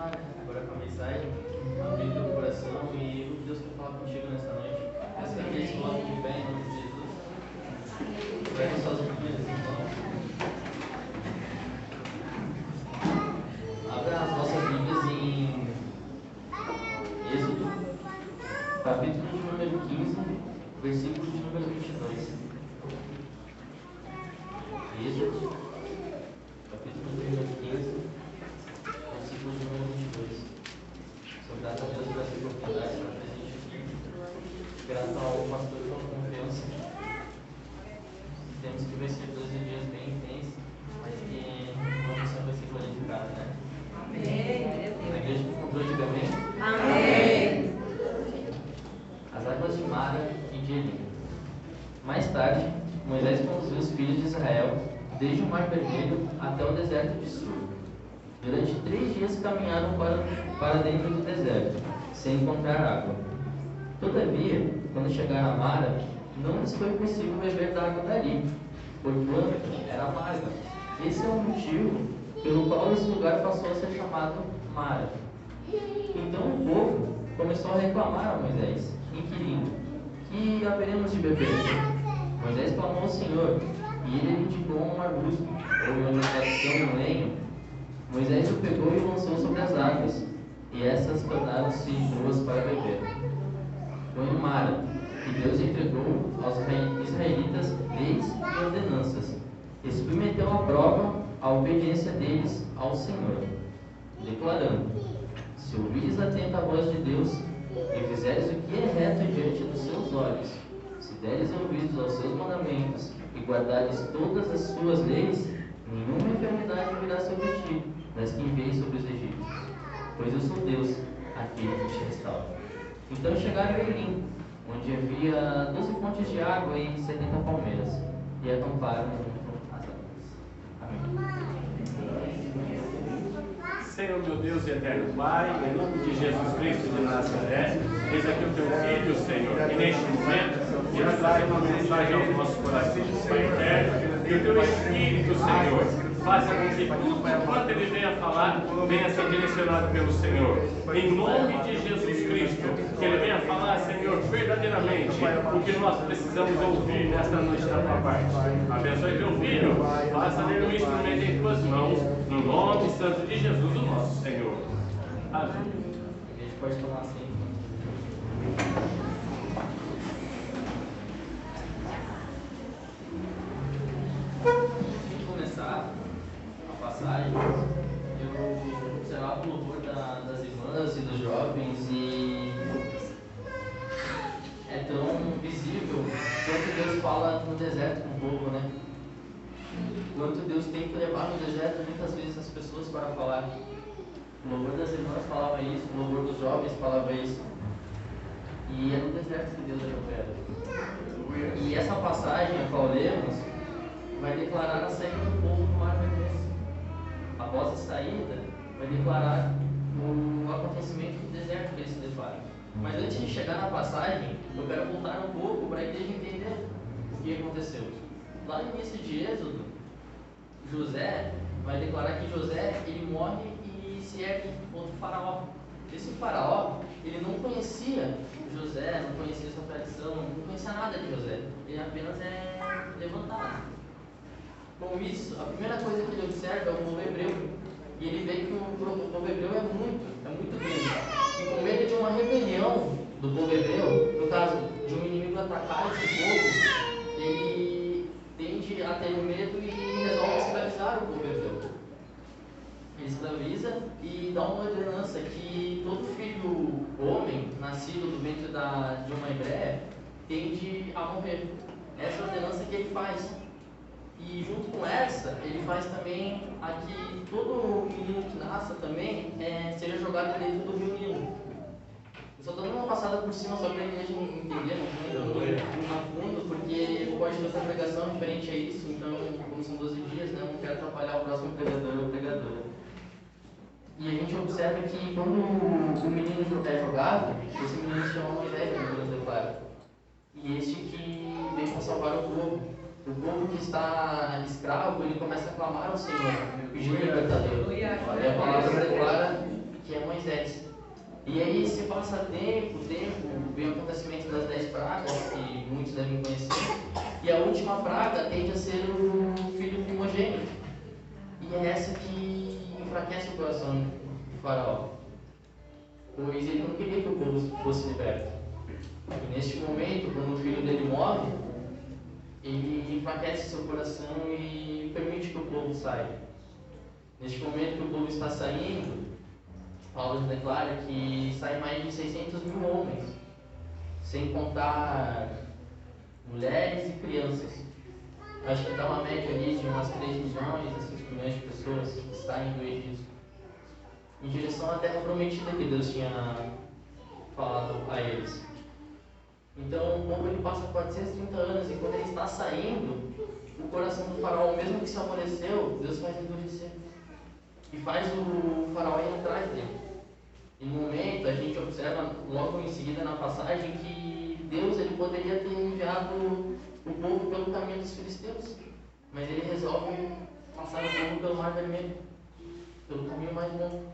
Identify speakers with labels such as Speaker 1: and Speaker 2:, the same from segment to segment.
Speaker 1: continuar, né? Agora com a mensagem, abrir teu coração e o que Deus quer falar contigo nessa noite. Peço que a gente se coloque de pé em nome de Jesus. Pegue suas Bíblias, então. Abra as nossas Bíblias em Êxodo, capítulo de número 15, versículo de número 22. Êxodo, capítulo de número 15, versículo de número 22. Sou grato a Deus por essa oportunidade de estar presente aqui. Grato ao pastor pela confiança. Temos que vencer 12 dias bem intensos, mas que uma missão vai ser glorificada, né?
Speaker 2: Amém.
Speaker 1: A igreja que encontrou, diga amém.
Speaker 2: Amém.
Speaker 1: As águas de Mara e de Elim. Mais tarde, Moisés conduziu os filhos de Israel desde o Mar Vermelho até o deserto de Sur. Durante 3 dias caminharam para dentro do deserto, sem encontrar água. Todavia, quando chegaram a Mara, não lhes foi possível beber da água dali, porquanto era amarga. Esse é o motivo pelo qual esse lugar passou a ser chamado Mara. Então o povo começou a reclamar a Moisés, inquirindo: que haveremos de beber? Moisés clamou ao Senhor, e ele lhe indicou um arbusto, ou em outra tradução, um lenho. Moisés o pegou e o lançou sobre as águas, e essas tornaram-se boas para beber. Foi em Mara que Deus entregou aos israelitas leis e ordenanças, e submeteu à prova a obediência deles ao Senhor, declarando: se ouvires atento à voz de Deus, e fizeres o que é reto diante dos seus olhos, se deres ouvidos aos seus mandamentos, e guardares todas as suas leis, nenhuma enfermidade virá sobre ti, das que enviei sobre os egípcios, pois eu sou Deus, aquele que te restaura. Então chegaram a Elim, onde havia 12 fontes de água e 70 palmeiras, e acamparam junto às águas. Amém.
Speaker 3: Senhor, meu Deus e eterno Pai, em nome de Jesus Cristo de Nazaré, eis aqui o teu Filho, Senhor, e neste momento ele traz uma mensagem aos nossos corações, Pai eterno, e o teu Espírito, Senhor, faça com que tudo quanto ele venha falar venha ser direcionado pelo Senhor. Em nome de Jesus Cristo, que ele venha falar, Senhor, verdadeiramente o que nós precisamos ouvir nesta noite da tua parte. Abençoe teu Filho, faça dele um instrumento em tuas mãos, no nome santo de Jesus, o nosso Senhor. Amém.
Speaker 1: A gente pode tomar assim. Antes de começar a passagem, eu observava o louvor das irmãs e dos jovens, e é tão visível quanto Deus fala no deserto com o povo, né? Quanto Deus tem que levar no deserto muitas vezes as pessoas para falar. O louvor das irmãs falava isso, o louvor dos jovens falava isso. E é no deserto que Deus opera. E essa passagem a qual lemos vai declarar a saída do povo do Mar Vermelho. Após a saída, vai declarar o acontecimento do deserto que eles se deparam. Mas antes de chegar na passagem, eu quero voltar um pouco para a igreja entender o que aconteceu. Lá no início de Êxodo, José vai declarar que José ele morre e se ergue contra o faraó. Esse faraó, ele não conhecia José, não conhecia sua tradição, não conhecia nada de José. Ele apenas é levantado. Com isso, a primeira coisa que ele observa é o povo hebreu. E ele vê que o povo hebreu é muito grande. E com medo de uma rebelião do povo hebreu, no caso de um inimigo atacar esse povo, ele tende a ter medo e resolve escravizar o povo hebreu. Ele escraviza e dá uma ordenança que todo filho homem, nascido do ventre de uma hebreia, tende a morrer. Essa é a ordenança que ele faz. E junto com essa, ele faz também a que todo menino que nasça também seja jogado dentro do rio Nilo. Eu só estou dando uma passada por cima só para a igreja entender, não estou indo a fundo, porque pode ter outra pregação diferente a isso, então, como são 12 dias, né, eu não quero atrapalhar o próximo pregador ou pregadora. E a gente observa que quando o menino é jogado, esse menino se chama Moisés, como Deus declara. E este que veio para salvar o povo. O povo que está escravo, ele começa a clamar ao Senhor, pedindo libertador. E a palavra declara que é Moisés. E aí se passa tempo, vem o acontecimento das 10 pragas, que muitos devem conhecer, e a última praga tende a ser o filho primogênito. E é essa que enfraquece o coração do faraó, pois ele não queria que o povo fosse liberto. E neste momento, quando o filho dele morre, ele enfraquece seu coração e permite que o povo saia. Neste momento que o povo está saindo, Paulo declara que saem mais de 600 mil homens, sem contar mulheres e crianças. Acho que está uma média ali de umas 3 milhões a 5 milhões de pessoas que saem do Egito, em direção à terra prometida que Deus tinha falado a eles. Então o povo ele passa 430 anos e quando ele está saindo, o coração do faraó, mesmo que se amoleceu, Deus faz endurecer. E faz o faraó ir atrás dele. E no momento, a gente observa logo em seguida na passagem que Deus ele poderia ter enviado o povo pelo caminho dos filisteus. Mas ele resolve passar o povo pelo Mar Vermelho, pelo caminho mais longo.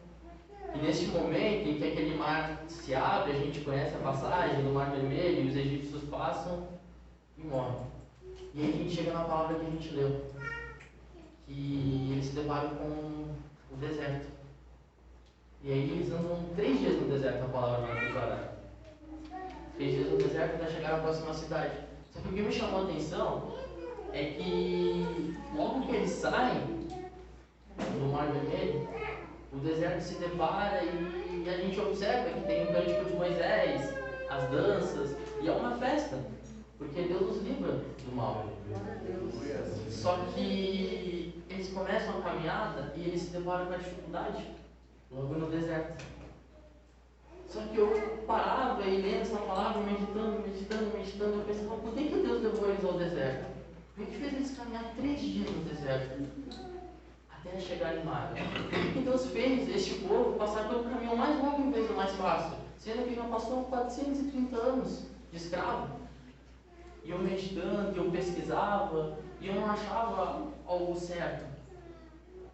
Speaker 1: E neste momento em que aquele mar se abre, a gente conhece a passagem do Mar Vermelho, e os egípcios passam e morrem. E aí a gente chega na palavra que a gente leu, que eles se deparam com o deserto. E aí eles andam 3 dias no deserto, a palavra vai declarar. 3 dias no deserto até chegar na próxima cidade. Só que o que me chamou a atenção é que logo que eles saem do Mar Vermelho, o deserto se depara e a gente observa que tem o cântico de Moisés, as danças, e é uma festa, porque Deus os livra do mal. Só que eles começam a caminhada e eles se deparam com a dificuldade, logo no deserto. Só que eu parava e lendo essa palavra, meditando, eu pensava, por que Deus levou eles ao deserto? Por que fez eles caminhar 3 dias no deserto, até chegar em Mara? Por que Deus fez este povo passar pelo caminho mais longo em vez do mais fácil, sendo que já passou 430 anos de escravo? E eu meditando, eu pesquisava, e eu não achava algo certo.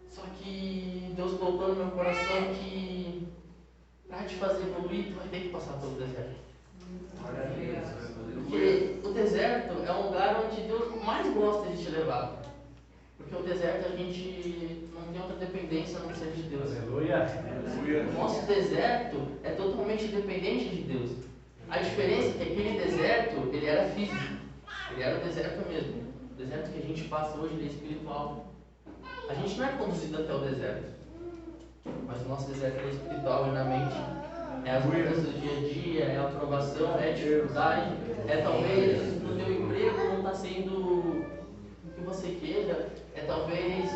Speaker 1: Só que Deus colocou no meu coração que para te fazer evoluir, tu vai ter que passar pelo deserto. Porque o deserto é um lugar onde Deus mais gosta de te levar. Porque o deserto a gente não tem outra dependência a não ser de Deus.
Speaker 3: Aleluia.
Speaker 1: O nosso deserto é totalmente dependente de Deus. A diferença é que aquele deserto, ele era físico. Ele era o deserto mesmo. O deserto que a gente passa hoje ele é espiritual. A gente não é conduzido até o deserto, mas o nosso deserto é espiritual e na mente. É as lutas do dia a dia, é a aprovação, é a dificuldade, é talvez no teu emprego não está sendo o que você queira, é talvez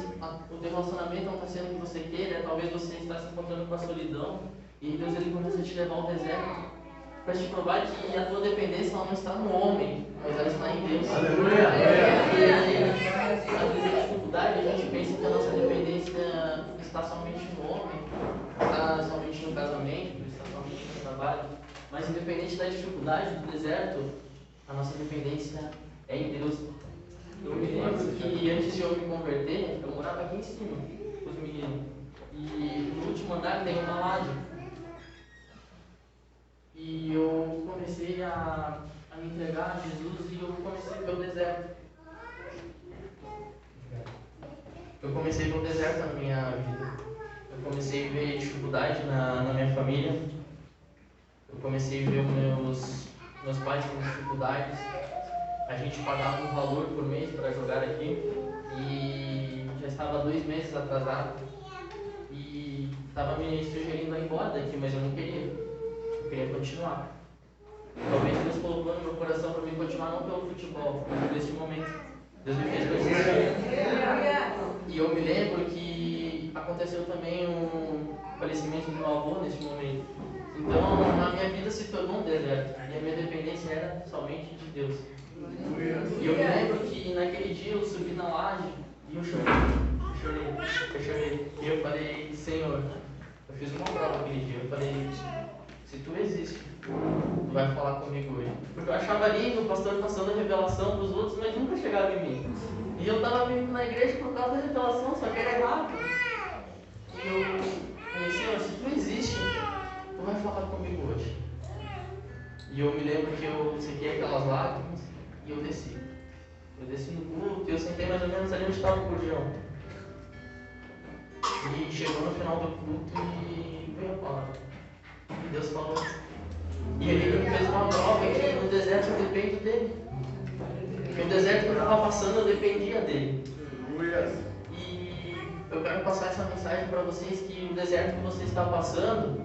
Speaker 1: o teu relacionamento não está sendo o que você queira, é talvez você está se encontrando com a solidão e Deus ele começa a te levar ao deserto para te provar que a tua dependência não está no homem, mas ela está em Deus.
Speaker 3: Aleluia.
Speaker 1: Às vezes a dificuldade, a gente pensa que a nossa dependência está somente no homem, está somente no casamento, está somente no trabalho. Mas independente da dificuldade do deserto, a nossa dependência é em Deus. Eu me lembro que antes de eu me converter, eu morava aqui em cima com os meninos. E no último andar tem uma laje. E eu comecei a me entregar a Jesus e eu comecei a ver o deserto. Eu comecei a ver o deserto na minha vida. Eu comecei a ver dificuldade na minha família. Eu comecei a ver meus pais com dificuldades. A gente pagava um valor por mês para jogar aqui e já estava 2 meses atrasado. E estava me sugerindo a ir embora daqui, mas eu não queria. Eu queria continuar. Talvez Deus colocou no meu coração para mim continuar não pelo futebol, mas nesse momento. Deus me fez persistir. E eu me lembro que aconteceu também um falecimento do meu avô nesse momento. Então a minha vida se tornou um deserto. E a minha dependência era somente de Deus. E eu me lembro que naquele dia eu subi na laje e eu chorei. E eu falei, Senhor, eu fiz uma prova aquele dia. Eu falei, se tu existe, tu vai falar comigo hoje. Porque eu achava lindo o pastor passando a revelação para os outros, mas nunca chegava em mim. E eu estava vindo na igreja por causa da revelação, só que era rápido. E eu falei, Senhor, se tu existe, E eu me lembro que eu sequei aquelas lágrimas e eu desci. Eu desci no culto e eu sentei mais ou menos ali onde estava o corujão. E chegou no final do culto e veio a palavra. E Deus falou. E ele me fez uma prova que no deserto eu dependo dele. Que o deserto que eu estava passando eu dependia dele. E eu quero passar essa mensagem para vocês que o deserto que você está passando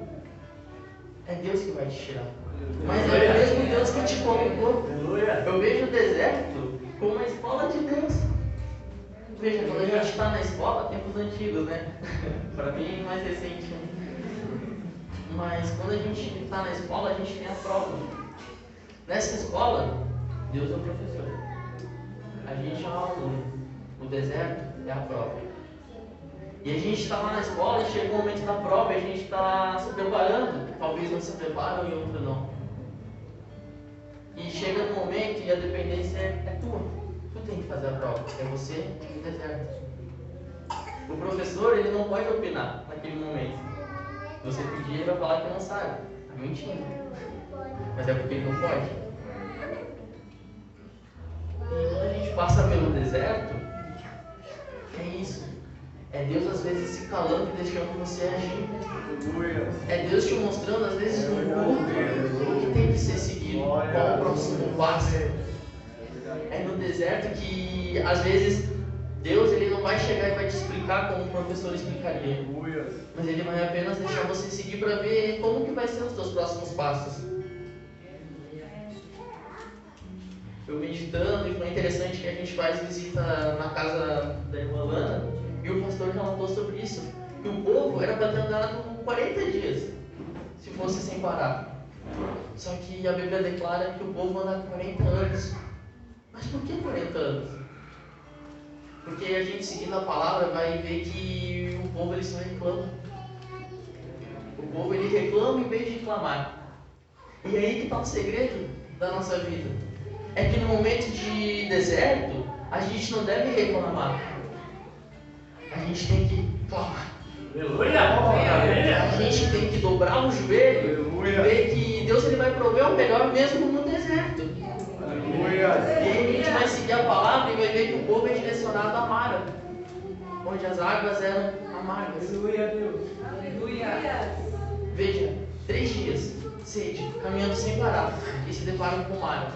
Speaker 1: é Deus que vai te tirar. Mas é o mesmo Deus que te colocou. Eu vejo o deserto como uma escola de Deus. Veja, quando a gente está na escola, tempos antigos, né? Para mim é mais recente. Mas quando a gente está na escola, a gente tem a prova. Nessa escola, Deus é o professor. A gente é o aluno. O deserto é a prova. E a gente está lá na escola e chega o momento da prova e a gente está se preparando. Talvez não se preparam e outro não. E chega no momento e a dependência é tua. Tu tem que fazer a prova. É você e o deserto. O professor, ele não pode opinar naquele momento. Você pedir, ele vai falar que não sabe. É mentira. Mas é porque ele não pode. E quando a gente passa pelo deserto, é isso. É Deus às vezes se calando e deixando você agir. É Deus te mostrando às vezes no culto o que tem que ser seguido, qual o próximo passo. É no deserto que às vezes Deus ele não vai chegar e vai te explicar como o professor explicaria. Mas ele vai apenas deixar você seguir para ver como que vai ser os seus próximos passos. Eu meditando e foi interessante que a gente faz visita na casa da irmã Lana e o pastor relatou sobre isso. Que o povo era para ter andado 40 dias, se fosse sem parar. Só que a Bíblia declara que o povo anda 40 anos. Mas por que 40 anos? Porque a gente seguindo a palavra vai ver que o povo ele só reclama. O povo ele reclama em vez de clamar. E aí que está o segredo da nossa vida. É que no momento de deserto, a gente não deve reclamar. A gente tem que clamar. A gente tem que dobrar o joelho e ver que Deus ele vai prover o melhor mesmo no deserto. E aí a gente vai seguir a palavra e vai ver que o povo é direcionado a Mara, onde as águas eram amargas. Veja, 3 dias, sede, caminhando sem parar, e se deparam com Mara.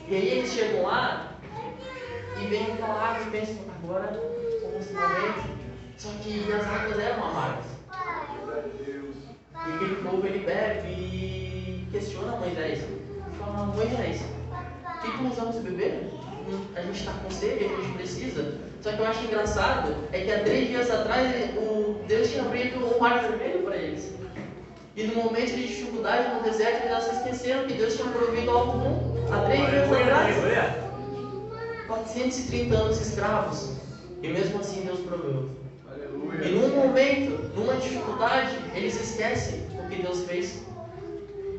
Speaker 1: E aí eles chegam lá e vem aquela água e pensam, agora estamos nesse momento. Só que as águas eram amargas. E aquele povo ele bebe e questiona Moisés. Fala, Moisés, o que nós vamos beber? A gente está com sede, a gente precisa. Só que eu acho engraçado é que há 3 dias atrás o Deus tinha abrido um mar vermelho para eles. E no momento de dificuldade no deserto eles já se esqueceram que Deus tinha provido algo bom. Há 3 dias atrás, 430 anos escravos. E mesmo assim Deus proveu. E num momento, numa dificuldade, eles esquecem o que Deus fez.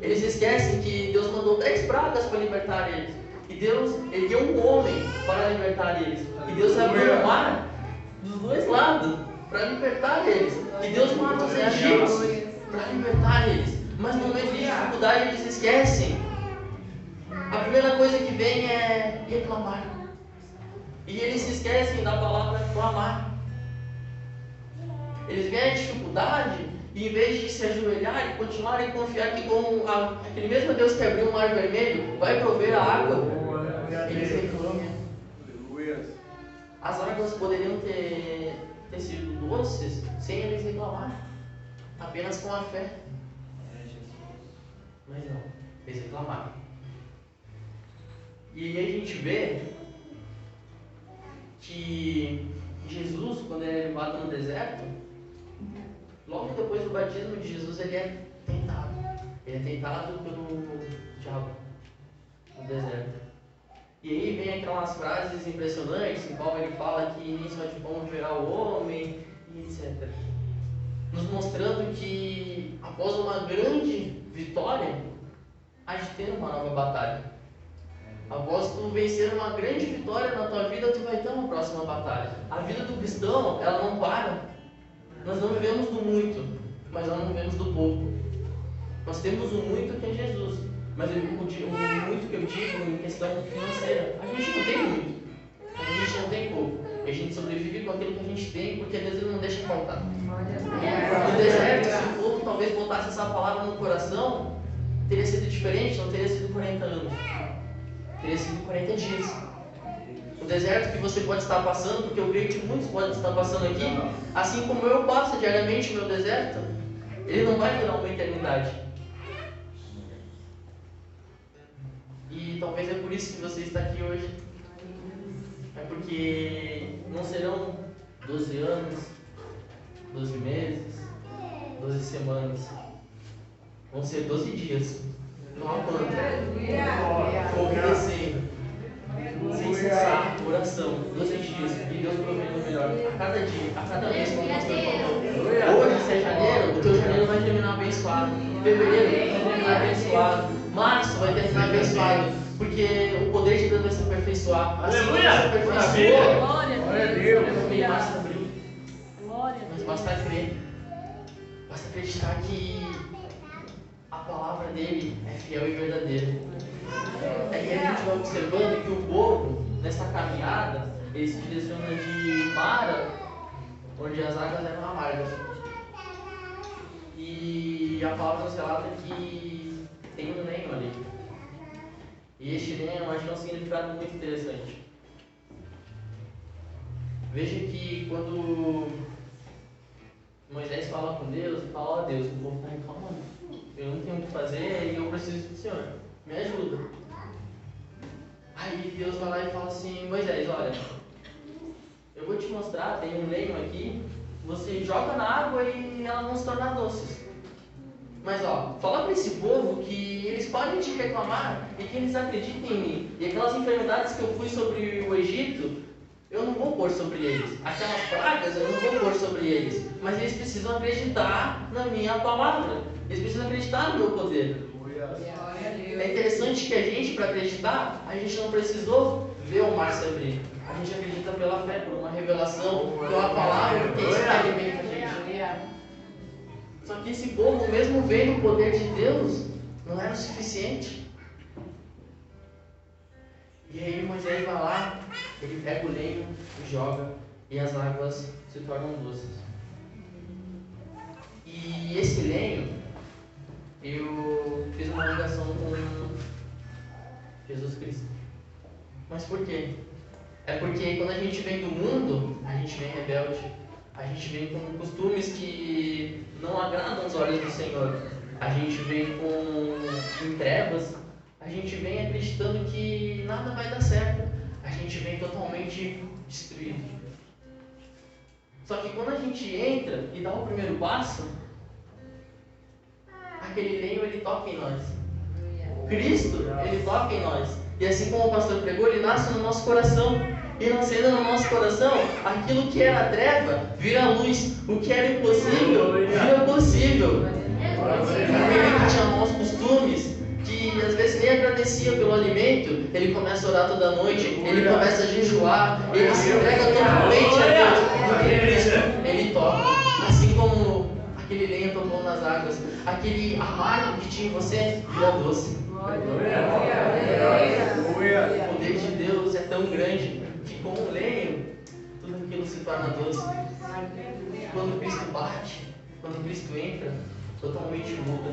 Speaker 1: Eles esquecem que Deus mandou 10 pragas para libertar eles. E Deus ergueu um homem para libertar eles. E Deus abriu o mar dos dois lados para libertar eles. E Deus mata os egípcios para libertar eles. Mas no momento de dificuldade eles esquecem. A primeira coisa que vem é reclamar. E eles se esquecem da palavra clamar. Eles veem a dificuldade e em vez de se ajoelhar e continuarem a confiar que com aquele mesmo Deus que abriu o mar vermelho vai prover a água, eles reclamam. As águas poderiam ter sido doces sem eles reclamar, apenas com a fé. Mas não, eles reclamaram. E aí a gente vê que Jesus, quando ele é levado no deserto, logo depois do batismo de Jesus, ele é tentado. Ele é tentado pelo diabo no deserto. E aí vem aquelas frases impressionantes, em qual ele fala que nem só de pão viverá o homem, e etc. Nos mostrando que após uma grande vitória, há de ter uma nova batalha. Após tu vencer uma grande vitória na tua vida, tu vai ter uma próxima batalha. A vida do cristão, ela não para. Nós não vivemos do muito, mas nós não vivemos do pouco. Nós temos o muito que é Jesus, Mas muito que eu digo em questão financeira, a gente não tem muito, a gente não tem pouco. A gente sobrevive com aquilo que a gente tem, porque Deus ele não deixa faltar. No deserto, se o povo talvez botasse essa palavra no coração, teria sido diferente, não teria sido 40 anos, teria sido 40 dias. O deserto que você pode estar passando, porque eu creio que muitos podem estar passando aqui, assim como eu passo diariamente o meu deserto, ele não vai durar uma eternidade. E talvez é por isso que você está aqui hoje. É porque não serão 12 anos, 12 meses, 12 semanas. Vão ser 12 dias. Não aguento. Obedecendo. Sem cessar, oração. 12 dias. E Deus provendo o melhor. A cada dia, a cada mês, como o pastor falou. Hoje, se é janeiro, o teu janeiro vai terminar abençoado. Fevereiro vai terminar abençoado. Março vai terminar abençoado. Porque o poder de Deus vai se aperfeiçoar. Assim como se aperfeiçoou.
Speaker 2: Glória a Deus.
Speaker 1: Em março, abril.
Speaker 2: Glória a
Speaker 1: Mas
Speaker 2: Deus.
Speaker 1: basta crer. Basta acreditar que a palavra dele é fiel e verdadeira. É que a gente vai observando que o povo, nessa caminhada, ele se direciona de Mara, onde as águas eram amargas. E a palavra nos relata que tem um lenho ali. E este lenho eu acho que é um significado muito interessante. Veja que quando Moisés fala com Deus, ele fala: ó Deus, o povo está reclamando, eu não tenho o que fazer e eu preciso do Senhor, me ajuda. Aí Deus vai lá e fala assim: Moisés, olha, eu vou te mostrar, tem um lenho aqui, você joga na água e ela não se torna doce. Mas ó, fala para esse povo que eles parem de reclamar e que eles acreditem em mim. E aquelas enfermidades que eu fui sobre o Egito, eu não vou pôr sobre eles. Aquelas pragas eu não vou pôr sobre eles. Mas eles precisam acreditar na minha palavra. Eles precisam acreditar no meu poder. É interessante que a gente, para acreditar, a gente não precisou ver o mar se abrir. A gente acredita pela fé, por uma revelação, pela palavra, porque isso que alimenta a gente. Só que esse povo, mesmo vendo o poder de Deus, não era o suficiente. E aí Moisés vai lá, ele pega o lenho e joga, e as águas se tornam doces. E esse lenho, eu fiz uma ligação com Jesus Cristo. Mas por quê? É porque quando a gente vem do mundo, a gente vem rebelde, a gente vem com costumes que não agradam os olhos do Senhor. A gente vem em trevas, a gente vem acreditando que nada vai dar certo. A gente vem totalmente destruído. Só que quando a gente entra e dá o primeiro passo, aquele lenho ele toca em nós. Cristo, ele toca em nós. E assim como o pastor pregou, ele nasce no nosso coração. E nascendo no nosso coração, aquilo que era treva vira luz. O que era impossível vira possível. Aquele que tinha maus costumes, que às vezes nem agradecia pelo alimento, ele começa a orar toda noite, ele começa a jejuar, ele se entrega totalmente a Deus. Porque Cristo, ele toca. Assim como aquele lenho tocou nas águas, aquele amargo que tinha em você vira doce. O poder de Deus é tão grande que com o lenho, tudo aquilo se torna doce. Quando Cristo bate, quando Cristo entra, totalmente muda.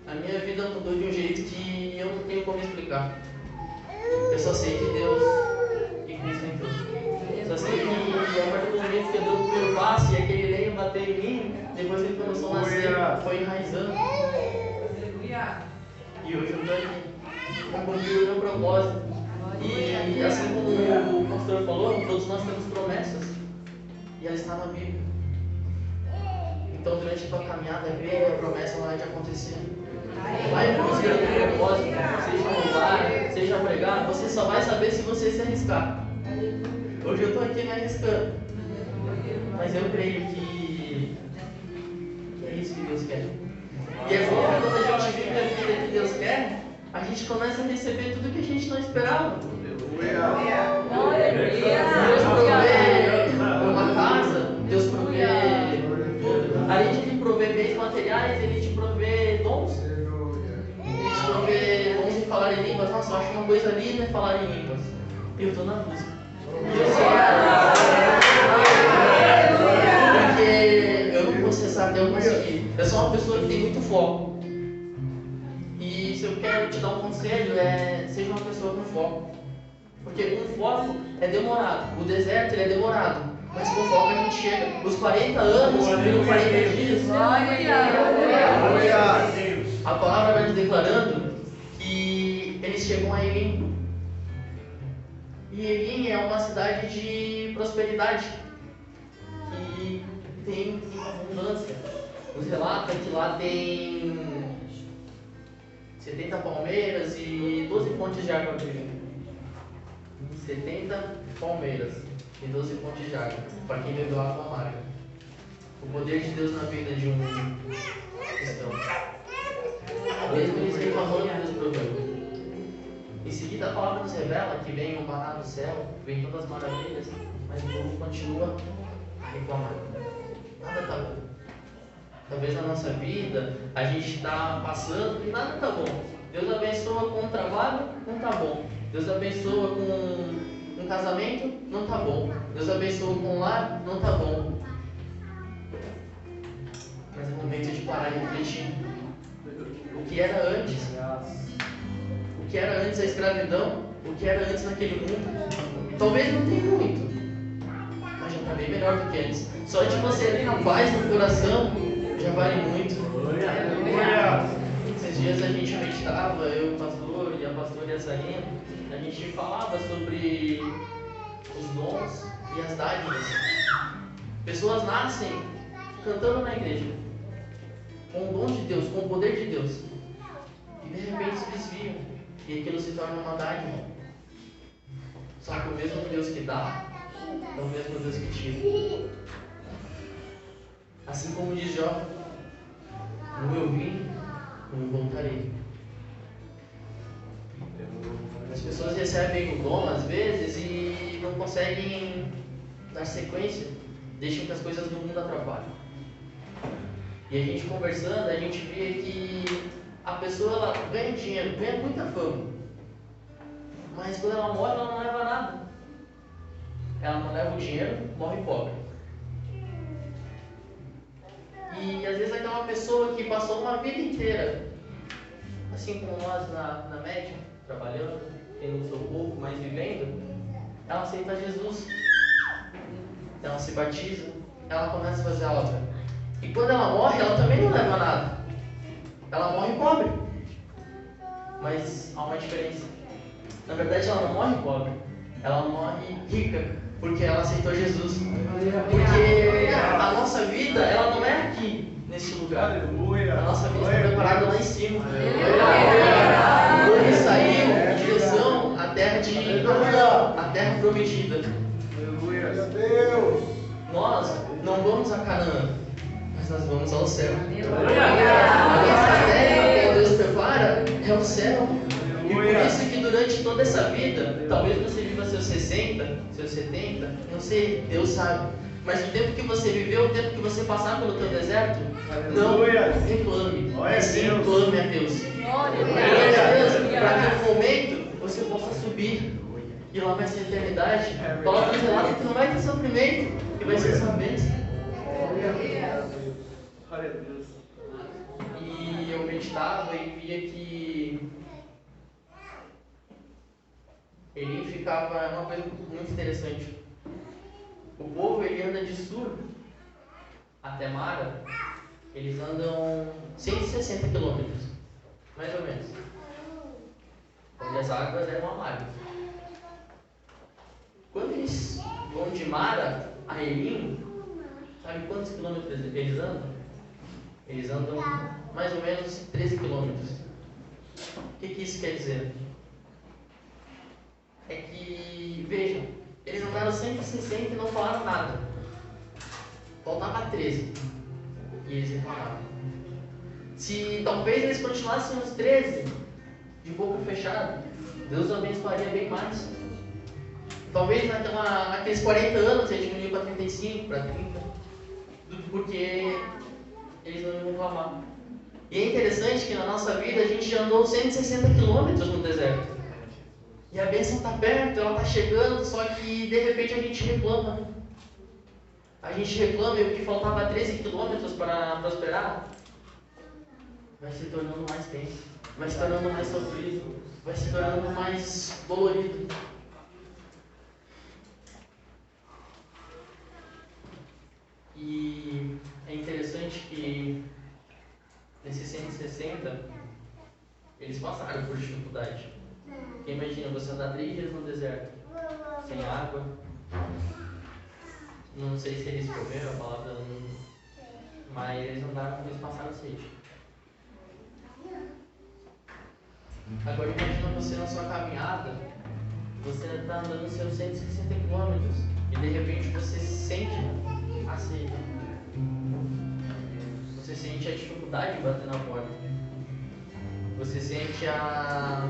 Speaker 1: A minha vida mudou de um jeito que eu não tenho como explicar. Eu só sei que Deus e Cristo entrou. Só sei que a partir do momento que eu dei o primeiro passo e aquele lenho bateu em mim, depois ele começou a nascer, foi enraizando. E hoje eu estou aqui para cumprir o meu propósito. E assim como o pastor falou, todos nós temos promessas. E ela está na Bíblia. Então durante a tua caminhada, creia que a promessa vai te acontecer. Vai buscar o teu propósito, seja louvar, seja pregar, você só vai saber se você se arriscar. Hoje eu estou aqui me arriscando. Mas eu creio que é isso que Deus quer. E é bom que quando a gente vive a vida que Deus quer, a gente começa a receber tudo que a gente não esperava. Deus provê uma casa, Deus provê tudo. Além de te prover bens materiais, Ele te provê dons. Ele te provê falar em línguas, nossa, eu acho uma coisa linda falar em línguas. E eu estou na música. Porque eu não vou cessar até eu conseguir. Eu sou uma pessoa que tem muito foco. E se eu quero te dar um conselho, seja uma pessoa com foco. Porque com foco é demorado. O deserto ele é demorado. Mas com foco a gente chega. Os 40 anos viram 40 dias. A palavra vai nos declarando que eles chegam a Elim. E Elim é uma cidade de prosperidade. Que tem abundância. Nos relata que lá tem 70 palmeiras e 12 fontes de água vivendo. 70 palmeiras e 12 fontes de água, para quem bebeu água amarga. O poder de Deus na vida de um cristão. Mesmo eles reclamando dos problemas. Em seguida a palavra nos revela que vem o maná do céu, vem todas as maravilhas, mas o povo continua a reclamar. Nada está bom. Talvez na nossa vida a gente está passando e nada está bom. Deus abençoa com um trabalho, não está bom. Deus abençoa com um casamento, não está bom. Deus abençoa com um lar, não está bom. Mas é momento de parar e refletir. O que era antes? O que era antes a escravidão? O que era antes naquele mundo? Talvez não tenha muito, mas já está bem melhor do que antes. Só de você ter a paz no coração já vale muito. Esses dias a gente meditava, eu, o pastor e a pastora Sarina, a gente falava sobre os dons e as dádivas. Pessoas nascem cantando na igreja, com o dom de Deus, com o poder de Deus, e de repente se desviam, e aquilo se torna uma dádiva. Só que o mesmo Deus que dá é o mesmo Deus que tira. Assim como diz Jó: no eu vim, não voltarei. As pessoas recebem o dom às vezes e não conseguem dar sequência, deixam que as coisas do mundo atrapalhem. E a gente conversando, a gente vê que a pessoa ela ganha dinheiro, ganha muita fama, mas quando ela morre ela não leva nada. Ela não leva o dinheiro, morre pobre. E às vezes aquela pessoa que passou uma vida inteira, assim como nós na média, trabalhando, tendo o seu corpo, mas vivendo, ela aceita Jesus, ela se batiza, ela começa a fazer a obra. E quando ela morre, ela também não leva nada. Ela morre pobre. Mas há uma diferença. Na verdade, ela não morre pobre, ela morre rica, porque ela aceitou Jesus. Porque a nossa vida, ela não é aqui, nesse lugar. A nossa vida está preparada lá em cima. Ele saiu em direção à terra de Canaã, a terra prometida. Nós não vamos a Canaã, mas nós vamos ao céu. A nossa terra que Deus prepara é o céu. E por isso que durante toda essa vida, talvez você viva seus 60, seus 70, não sei, Deus sabe. Mas o tempo que você viveu, o tempo que você passar pelo teu deserto, não reclame, mas sim clame a Deus. Clame a Deus, para que no momento você possa subir. E lá vai ser a eternidade. Coloca no relato que não vai ter sofrimento, que vai ser sua bênção. E eu meditava e via que ele ficava, uma coisa muito interessante. O povo ele anda de Sur até Mara, eles andam 160 quilômetros, mais ou menos. Onde as águas eram amargas. Quando eles vão de Mara a Elim, sabe quantos quilômetros eles andam? Eles andam mais ou menos 13 quilômetros. O que isso quer dizer? É que, vejam, eles andaram 160 e não falaram nada. Faltava 13. E eles reclamaram. Se talvez eles continuassem os 13, de boca fechada, Deus abençoaria bem mais. Talvez naqueles 40 anos ele diminuiu para 35, para 30. Porque eles não iam reclamar. E é interessante que na nossa vida a gente já andou 160 quilômetros no deserto. E a bênção está perto, ela está chegando, só que de repente a gente reclama. A gente reclama e o que faltava 13 quilômetros para prosperar vai se tornando mais tenso, vai se tornando mais sofrido, vai se tornando mais dolorido. E é interessante que nesses 160 eles passaram por dificuldade. Porque imagina você andar 3 dias no deserto, sem água. Não sei se eles comeram a palavra, mas eles andaram, eles passaram sede. Agora imagina você na sua caminhada, você está andando seus 160 quilômetros e de repente você sente a sede. Você sente a dificuldade de bater na porta. Você sente a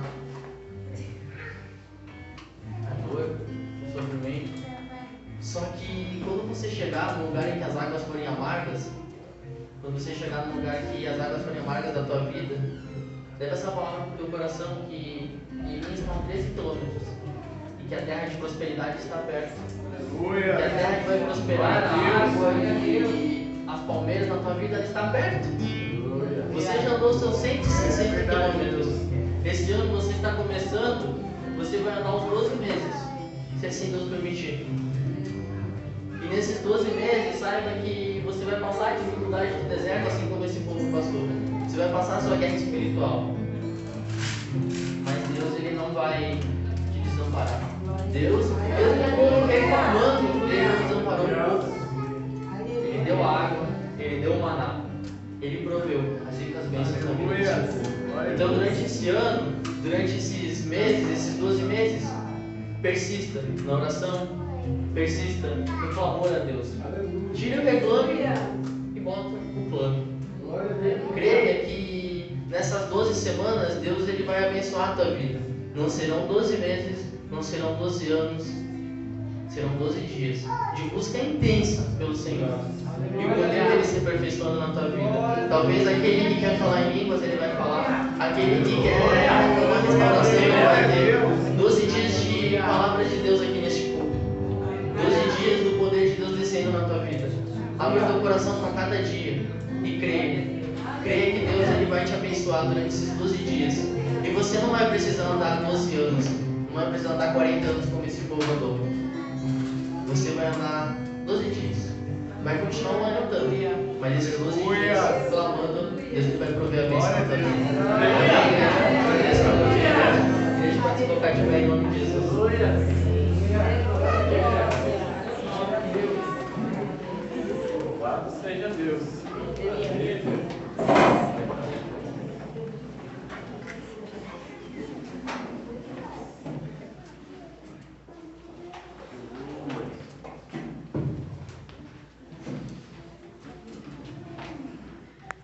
Speaker 1: dor, o sofrimento. Só que quando você chegar no lugar em que as águas forem amargas, quando você chegar no lugar que as águas forem amargas da tua vida, leva essa palavra para o teu coração que em mim estão 13 quilômetros e que a terra de prosperidade está perto. Que a terra que vai prosperar, a água e as palmeiras na tua vida está perto. Você já andou seus 160 quilômetros. Esse ano você está começando, você vai andar uns 12 meses, se assim Deus permitir. E nesses 12 meses, saiba que você vai passar a dificuldade do deserto, assim como esse povo passou. Você vai passar a sua guerra espiritual. Mas Deus, Ele não vai te desamparar. Deus, mesmo reclamando, Ele não desamparou o povo. Ele deu água, Ele deu maná. Ele proveu as ricas bênçãos da vida. Então, durante esse ano, durante esses meses, esses 12 meses, persista na oração, persista no clamor a Deus. Tire o reclame e bota o plano. Creia que nessas 12 semanas, Deus ele vai abençoar a tua vida. Não serão 12 meses, não serão 12 anos, serão 12 dias de busca intensa pelo Senhor. E o poder dele se aperfeiçoando na tua vida. Talvez aquele que quer falar em línguas, ele vai falar. Aquele que quer uma restauração, ele vai ter. 12 dias de palavras de Deus aqui neste culto. 12 dias do poder de Deus descendo na tua vida. Abre o teu coração para cada dia e creia. Creia que Deus ele vai te abençoar durante esses 12 dias. E você não vai precisar andar 12 anos. Não vai precisar andar 40 anos como esse povo andou. Você vai andar 12 dias. Vai continuar um ano andando, mas esses 12 dias clamando, Deus vai prover a bênção na tua vida. A igreja pode se colocar de pé em nome de Jesus.
Speaker 3: Louvado seja Deus.